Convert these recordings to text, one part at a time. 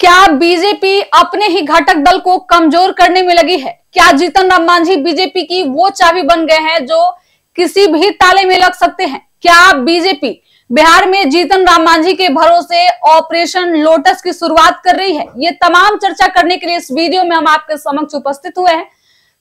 क्या बीजेपी अपने ही घटक दल को कमजोर करने में लगी है? क्या जीतन राम मांझी बीजेपी की वो चाबी बन गए हैं जो किसी भी ताले में लग सकते हैं? क्या बीजेपी बिहार में जीतन राम मांझी के भरोसे ऑपरेशन लोटस की शुरुआत कर रही है? ये तमाम चर्चा करने के लिए इस वीडियो में हम आपके समक्ष उपस्थित हुए हैं।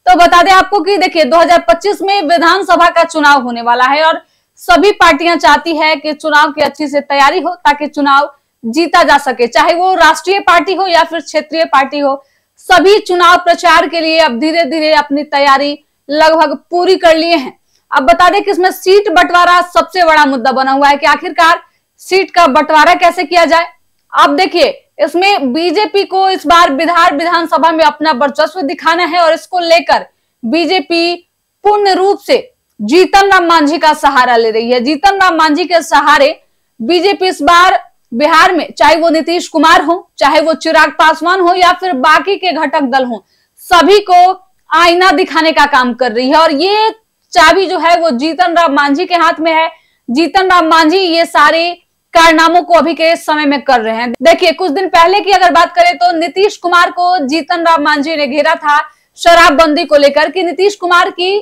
तो बता दें आपको कि देखिए 2025 में विधानसभा का चुनाव होने वाला है और सभी पार्टियां चाहती है कि चुनाव की अच्छी से तैयारी हो ताकि चुनाव जीता जा सके, चाहे वो राष्ट्रीय पार्टी हो या फिर क्षेत्रीय पार्टी हो। सभी चुनाव प्रचार के लिए अब धीरे धीरे अपनी तैयारी लगभग पूरी कर लिए हैं। अब बता दें कि इसमें सीट बंटवारा सबसे बड़ा मुद्दा बना हुआ है कि आखिरकार सीट का बंटवारा कैसे किया जाए। अब देखिए इसमें बीजेपी को इस बार बिहार विधानसभा में अपना वर्चस्व दिखाना है और इसको लेकर बीजेपी पूर्ण रूप से जीतन राम मांझी का सहारा ले रही है। जीतन राम मांझी के सहारे बीजेपी इस बार बिहार में, चाहे वो नीतीश कुमार हो, चाहे वो चिराग पासवान हो या फिर बाकी के घटक दल हो, सभी को आईना दिखाने का काम कर रही है और ये चाबी जो है वो जीतन राम मांझी के हाथ में है। जीतन राम मांझी ये सारे कारनामों को अभी के समय में कर रहे हैं। देखिए कुछ दिन पहले की अगर बात करें तो नीतीश कुमार को जीतन राम मांझी ने घेरा था शराबबंदी को लेकर कि नीतीश कुमार की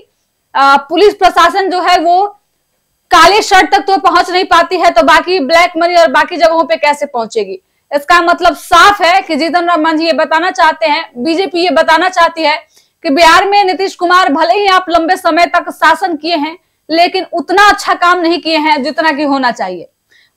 पुलिस प्रशासन जो है वो काले शर्ट तक तो पहुंच नहीं पाती है, तो बाकी ब्लैक मनी और बाकी जगहों पे कैसे पहुंचेगी। इसका मतलब साफ है कि जीतन राम मांझी ये बताना चाहते हैं, बीजेपी ये बताना चाहती है कि बिहार में नीतीश कुमार भले ही आप लंबे समय तक शासन किए हैं लेकिन उतना अच्छा काम नहीं किए हैं जितना कि होना चाहिए।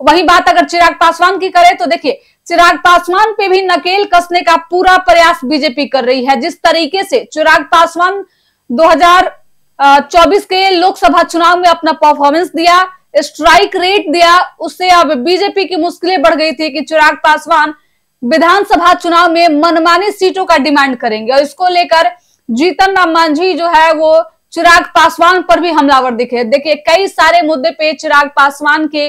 वही बात अगर चिराग पासवान की करें तो देखिए चिराग पासवान पे भी नकेल कसने का पूरा प्रयास बीजेपी कर रही है। जिस तरीके से चिराग पासवान 2024 के लोकसभा चुनाव में अपना परफॉर्मेंस दिया, स्ट्राइक रेट दिया, उससे अब बीजेपी की मुश्किलें बढ़ गई थी कि चिराग पासवान विधानसभा चुनाव में मनमानी सीटों का डिमांड करेंगे और इसको लेकर जीतन राम मांझी जो है वो चिराग पासवान पर भी हमलावर दिखे। देखिए कई सारे मुद्दे पे चिराग पासवान के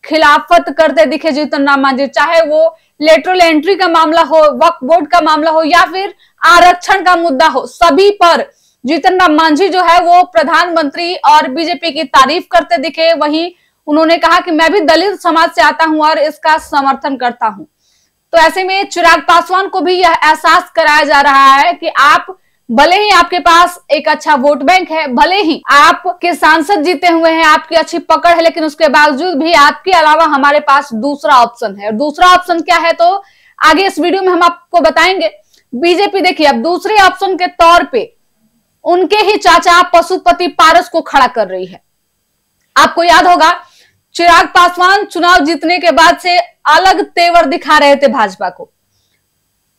खिलाफत करते दिखे जीतन राम मांझी, चाहे वो लेटरल एंट्री का मामला हो, वक्फ बोर्ड का मामला हो या फिर आरक्षण का मुद्दा हो, सभी पर जीतन राम मांझी जो है वो प्रधानमंत्री और बीजेपी की तारीफ करते दिखे। वहीं उन्होंने कहा कि मैं भी दलित समाज से आता हूं और इसका समर्थन करता हूं। तो ऐसे में चिराग पासवान को भी यह एहसास कराया जा रहा है कि आप भले ही आपके पास एक अच्छा वोट बैंक है, भले ही आपके सांसद जीते हुए हैं, आपकी अच्छी पकड़ है, लेकिन उसके बावजूद भी आपके अलावा हमारे पास दूसरा ऑप्शन है। और दूसरा ऑप्शन क्या है तो आगे इस वीडियो में हम आपको बताएंगे। बीजेपी देखिए अब दूसरे ऑप्शन के तौर पे उनके ही चाचा पशुपति पारस को खड़ा कर रही है। आपको याद होगा चिराग पासवान चुनाव जीतने के बाद से अलग तेवर दिखा रहे थे भाजपा को,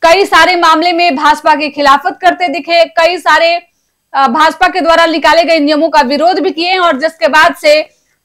कई सारे मामले में भाजपा की खिलाफत करते दिखे, कई सारे भाजपा के द्वारा निकाले गए नियमों का विरोध भी किए और जिसके बाद से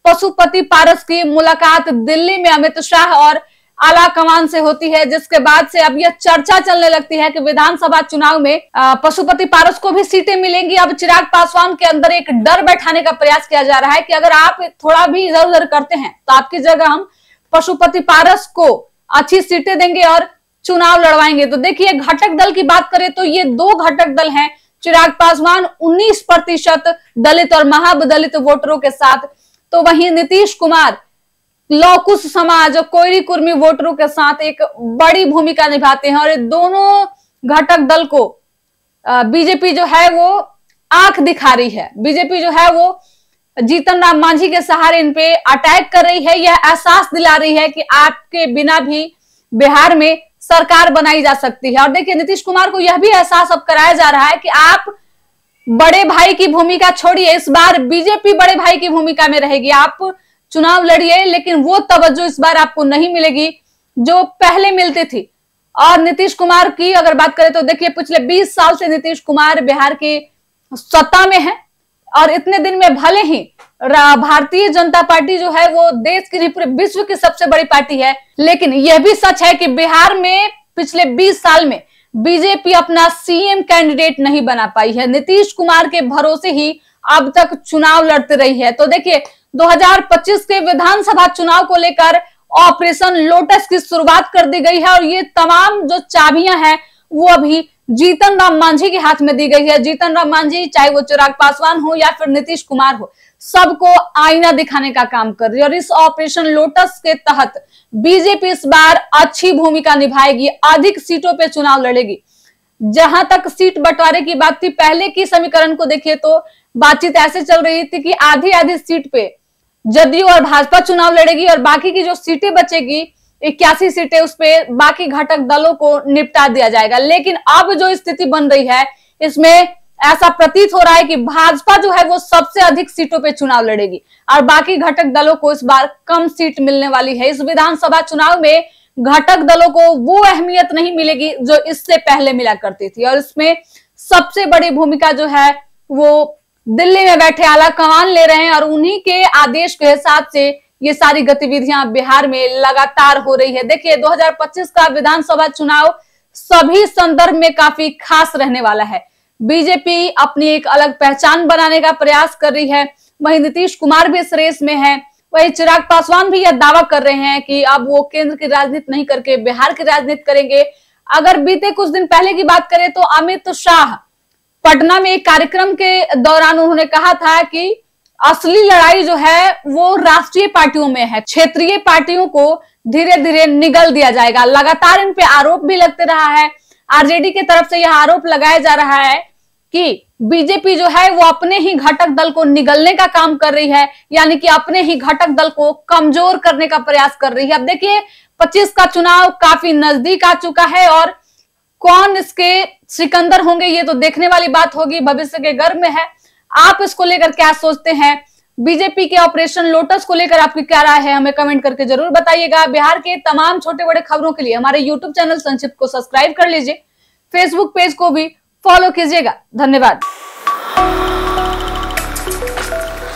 पशुपति पारस की मुलाकात दिल्ली में अमित शाह और आला कमान से होती है, जिसके बाद से अब यह चर्चा चलने लगती है कि विधानसभा चुनाव में पशुपति पारस को भी सीटें मिलेंगी। अब चिराग पासवान के अंदर एक डर बैठाने का प्रयास किया जा रहा है कि अगर आप थोड़ा भी इधर उधर करते हैं तो आपकी जगह हम पशुपति पारस को अच्छी सीटें देंगे और चुनाव लड़वाएंगे। तो देखिए घटक दल की बात करें तो ये दो घटक दल हैं। चिराग पासवान 19% दलित और महादलित वोटरों के साथ, तो वहीं नीतीश कुमार लौकुश समाज और कोयरी कुर्मी वोटरों के साथ एक बड़ी भूमिका निभाते हैं और ये दोनों घटक दल को बीजेपी जो है वो आंख दिखा रही है। बीजेपी जो है वो जीतन राम मांझी के सहारे इन पे अटैक कर रही है, यह एहसास दिला रही है कि आपके बिना भी बिहार में सरकार बनाई जा सकती है। और देखिए नीतीश कुमार को यह भी एहसास अब कराया जा रहा है कि आप बड़े भाई की भूमिका छोड़िए, इस बार बीजेपी बड़े भाई की भूमिका में रहेगी। आप चुनाव लड़िए लेकिन वो तवज्जो इस बार आपको नहीं मिलेगी जो पहले मिलती थी। और नीतीश कुमार की अगर बात करें तो देखिए पिछले 20 साल से नीतीश कुमार बिहार की सत्ता में है और इतने दिन में भले ही भारतीय जनता पार्टी जो है वो देश की नहीं पूरे विश्व की सबसे बड़ी पार्टी है, लेकिन यह भी सच है कि बिहार में पिछले 20 साल में बीजेपी अपना सीएम कैंडिडेट नहीं बना पाई है। नीतीश कुमार के भरोसे ही अब तक चुनाव लड़ते रही है। तो देखिए 2025 के विधानसभा चुनाव को लेकर ऑपरेशन लोटस की शुरुआत कर दी गई है और ये तमाम जो चाबियां हैं वो अभी जीतन राम मांझी के हाथ में दी गई है। जीतन राम मांझी, चाहे वो चिराग पासवान हो या फिर नीतीश कुमार हो, सबको आईना दिखाने का काम कर रही है। और इस ऑपरेशन लोटस के तहत बीजेपी इस बार अच्छी भूमिका निभाएगी, अधिक सीटों पे चुनाव लड़ेगी। जहां तक सीट बंटवारे की बात थी, पहले की समीकरण को देखिए तो बातचीत ऐसे चल रही थी कि आधी आधी सीट पे जदयू और भाजपा चुनाव लड़ेगी और बाकी की जो सीटें बचेगी 81 सीटें, उस पे बाकी घटक दलों को निपटा दिया जाएगा। लेकिन अब जो स्थिति बन रही है, इसमें ऐसा प्रतीत हो रहा है कि भाजपा जो है वो सबसे अधिक सीटों पे चुनाव लड़ेगी और बाकी घटक दलों को इस बार कम सीट मिलने वाली है। इस विधानसभा चुनाव में घटक दलों को वो अहमियत नहीं मिलेगी जो इससे पहले मिला करती थी। और इसमें सबसे बड़ी भूमिका जो है वो दिल्ली में बैठे आला कमान ले रहे हैं और उन्हीं के आदेश के हिसाब से ये सारी गतिविधियां बिहार में लगातार हो रही है। देखिए 2025 का विधानसभा चुनाव सभी संदर्भ में काफी खास रहने वाला है। बीजेपी अपनी एक अलग पहचान बनाने का प्रयास कर रही है, वहीं नीतीश कुमार भी इस रेस में है। वहीं चिराग पासवान भी यह दावा कर रहे हैं कि अब वो केंद्र की राजनीति नहीं करके बिहार की राजनीति करेंगे। अगर बीते कुछ दिन पहले की बात करें तो अमित शाह पटना में एक कार्यक्रम के दौरान उन्होंने कहा था कि असली लड़ाई जो है वो राष्ट्रीय पार्टियों में है, क्षेत्रीय पार्टियों को धीरे धीरे निगल दिया जाएगा। लगातार इन पे आरोप भी लगते रहा है, आरजेडी की तरफ से यह आरोप लगाया जा रहा है कि बीजेपी जो है वो अपने ही घटक दल को निगलने का काम कर रही है, यानी कि अपने ही घटक दल को कमजोर करने का प्रयास कर रही है। अब देखिए 25 का चुनाव काफी नजदीक आ चुका है और कौन इसके सिकंदर होंगे ये तो देखने वाली बात होगी, भविष्य के गर्भ में है। आप इसको लेकर क्या सोचते हैं? बीजेपी के ऑपरेशन लोटस को लेकर आपकी क्या राय है, हमें कमेंट करके जरूर बताइएगा। बिहार के तमाम छोटे बड़े खबरों के लिए हमारे यूट्यूब चैनल संक्षिप्त को सब्सक्राइब कर लीजिए, फेसबुक पेज को भी फॉलो कीजिएगा। धन्यवाद।